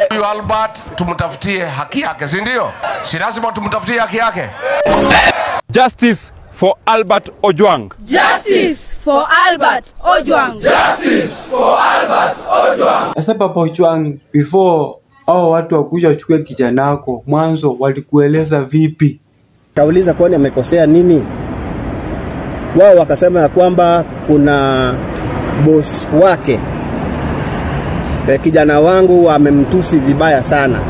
Huyu Albert tumtafutie haki yake, si ndio? Si lazima tumtafutie haki yake. Justice for Albert Ojwang. Justice for Albert Ojwang. Justice for Albert Ojwang. Sasa Papa Ojwang, before hao watu wakuja wachukue kijana wako, mwanzo walikueleza vipi? Kauliza kwani amekosea nini? Wao wakasema ya kwamba kuna boss wake, kijana wangu amemtusi vibaya sana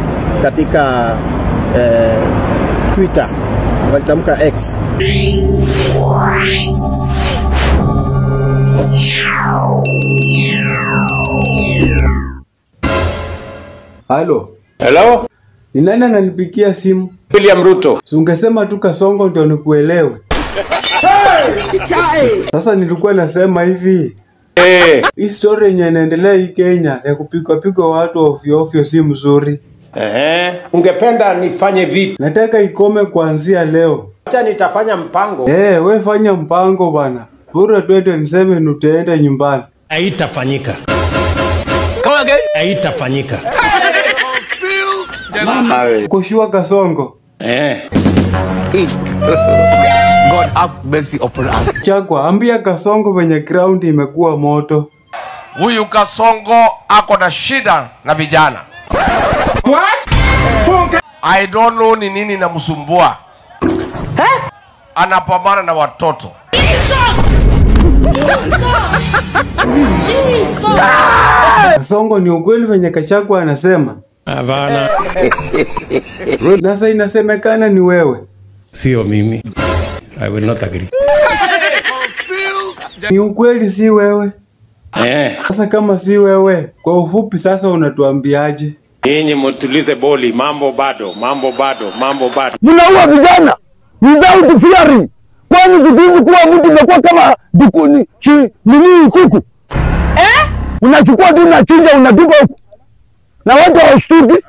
katika Twitter, walitamka X. Halo. Hello? Ni nani ananipigia simu? William Ruto. Ungesema tu Kasongo ndio nikuelewe. Sasa nilikuwa nasema hivi. Hii story yenye inaendelea hii Kenya ya kupigwa watu ovyo ovyo si mzuri. Ungependa nifanye vipi? Nataka ikome kuanzia leo. Acha nitafanya mpango. Wewe fanya mpango bwana. Bora 2027 utaenda nyumbani. Haitafanyika. Come again? Haitafanyika. Mama wewe. Kushua Kasongo. God have mercy upon us. Chakwa, ambia Kasongo venye ground imekuwa moto. Huyu Kasongo ako na shida na vijana. What? I don't know ni nini namsumbua. Anapambana na watoto. Kasongo, ni ukweli venye Kachagwa anasema? Havana. Nasa inasemekana ni wewe. Sio mimi. I will not agree. Ni ukweli si wewe? Sasa kama si wewe, kwa ufupi sasa unatuambiaje? Yenye mtulize boli, mambo bado. Mnaua vijana without fearing. Kwani tukizi kuwa mtu umekuwa kama dukuni nini kuku? Unachukua tu unachinja unatupa huko. Na watu hawashtuki.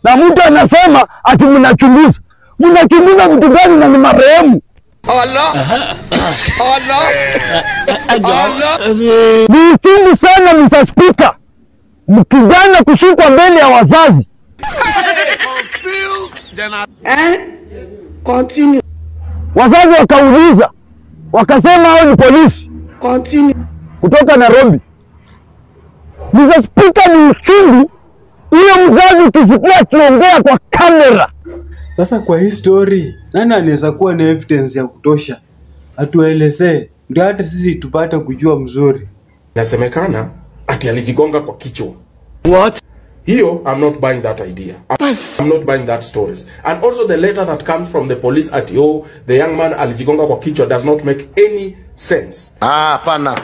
Na mtu anasema ati mnachunguza. Mnachunguza vitu gani na ni marehemu? Allah. Ni uchungu sana Mr. Speaker. Mkijana kushikwa mbele ya wazazi. Continue. Wazazi wakauliza. Wakasema hao ni polisi. Continue. Kutoka Nairobi. Mr. Speaker, ni uchungu. Hiyo mzazi ukisikia akiongea kwa kamera. Sasa kwa hii story, nani anaweza kuwa na evidence ya kutosha? Atuelezee, ndio hata sisi tupate kujua mzuri. Nasemekana ati alijigonga kwa kichwa. What? Hiyo, I'm not buying that idea. I'm not buying that stories. And also the letter that comes from the police at the young man alijigonga kwa kichwa does not make any sense. Hapana.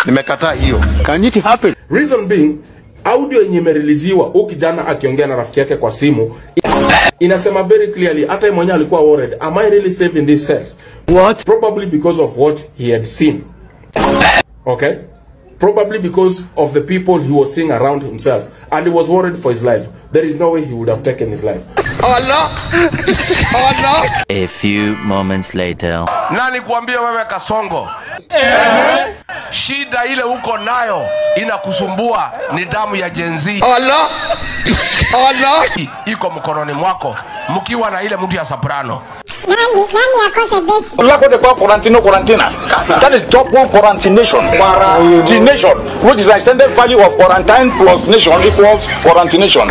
Nimekataa hiyo. Can it happen? Reason being, audio yenye imereleasiwa kijana akiongea na rafiki yake kwa simu inasema very clearly hata yeye mwenyewe alikuwa worried, am I really safe in these cells? What? Probably because of what he had seen. Okay? Probably because of the people he was seeing around himself, and he was worried for his life. There is no way he would have taken his life. Allah. A few moments later. Nani kuambia wewe Kasongo? Shida ile uko nayo inakusumbua ni damu ya Gen Z. Allah. Iko mkononi mwako mkiwa na ile mtu ya soprano. Nani akose besi? Lako de kwa quarantina. That is top one quarantination. Quarantination, which is the extended value of quarantine plus nation equals quarantination.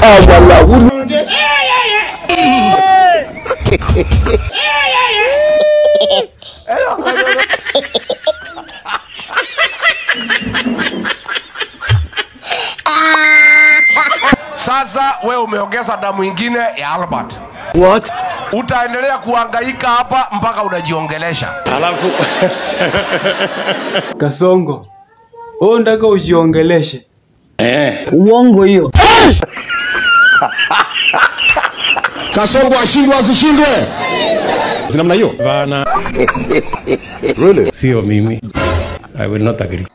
Sasa wewe umeongeza damu nyingine ya Albert. What? Utaendelea kuhangaika hapa mpaka unajiongelesha. Alafu Kasongo, wewe ndaka ujiongeleshe. Uongo hiyo. Kasongo ashindwe asishindwe. Sinamna hiyo? Havana. Really? Sio mimi. I will not agree.